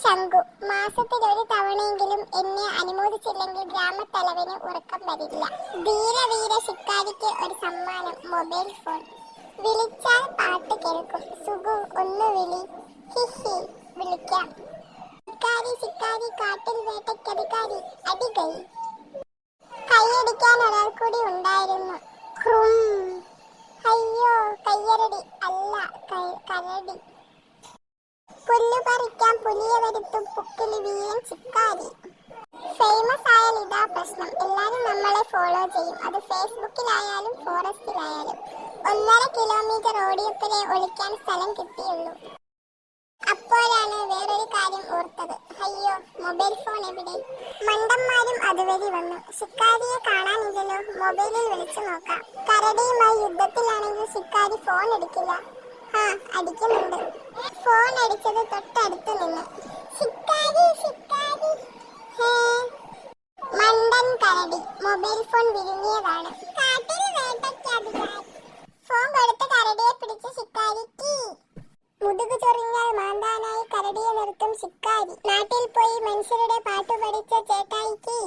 ശങ്കു, മാസത്തിൽ ഒരു തവണയെങ്കിലും എന്നെ അനുമോദിച്ചില്ലെങ്കിൽ ഗ്രാമത്തലവന് ഉറക്കം വരില്ല. ധീര വീര ശിക്കാരിക്ക് ഒരു സമ്മാനം, മൊബൈൽ ഫോൺ. വിളിച്ചാൽ പാട്ട് കേൾക്കും. സുഖു ഒന്ന് വിളി, ഹിഹി വിളിക്കാം. ശിക്കാരി ശിക്കാരി കാട്ടിൽ വേട്ടയ്ക്കധികാരി, അടികൈ. കൈയടിക്കാൻ ഒരാൾ കൂടി ഉണ്ടായിരുന്നു. ഹ്രും. അയ്യോ, കയ്യരടി അല്ല, കരടി. പുല്ലു പറിക്കാൻ പുലിയെ വരുത്തും പുക്കിലി വീരൻ ശിക്കാരി. ഫേമസ് ആയാൽ ഇതാ പ്രശ്നം, എല്ലാരും നമ്മളെ ഫോളോ ചെയ്യും. അത് ഫേസ്ബുക്കിലായാലും ഫോറസ്റ്റിലായാലും. 1.5 കിലോമീറ്റർ ഓടിയപ്പോഴേ ഒളിക്കാൻ സ്ഥലം കിട്ടിയുള്ളൂ. അപ്പോഴാണ് വേറൊരു കാര്യം ഓർത്തത്. അയ്യോ, മൊബൈൽ ഫോൺ എവിടെ? മണ്ടന്മാരും അതുവഴി വന്നു. ശിക്കാരിയെ കാണാനില്ലല്ലോ, മൊബൈലിൽ വിളിച്ചു നോക്കാം. കരടിയുമായി യുദ്ധത്തിലാണെങ്കിൽ ശിക്കാരി ഫോൺ എടുക്കില്ല. അടിക്കുന്നുണ്ട്. ഫോൺ അടിച്ചത് തൊട്ടടുത്ത് നിന്ന്. ശിക്കാരി ശിക്കാരി. മണ്ടൻ കരടി മൊബൈൽ ഫോൺ വിഴുങ്ങിയതാണ്. കാട്ടിൽ വേട്ടയ്ക്കധികാരി. ഫോൺ കൊടുത്ത് കരടിയെ പിടിച്ച് ശിക്കാരി കീ. മുതുകു ചൊറിഞ്ഞാൽ മാന്താനായി കരടിയെ നിർത്തും ശിക്കാരി. നാട്ടിൽ പോയി മനുഷ്യരുടെ പാട്ടു പഠിച്ച ചേട്ടായിക്ക്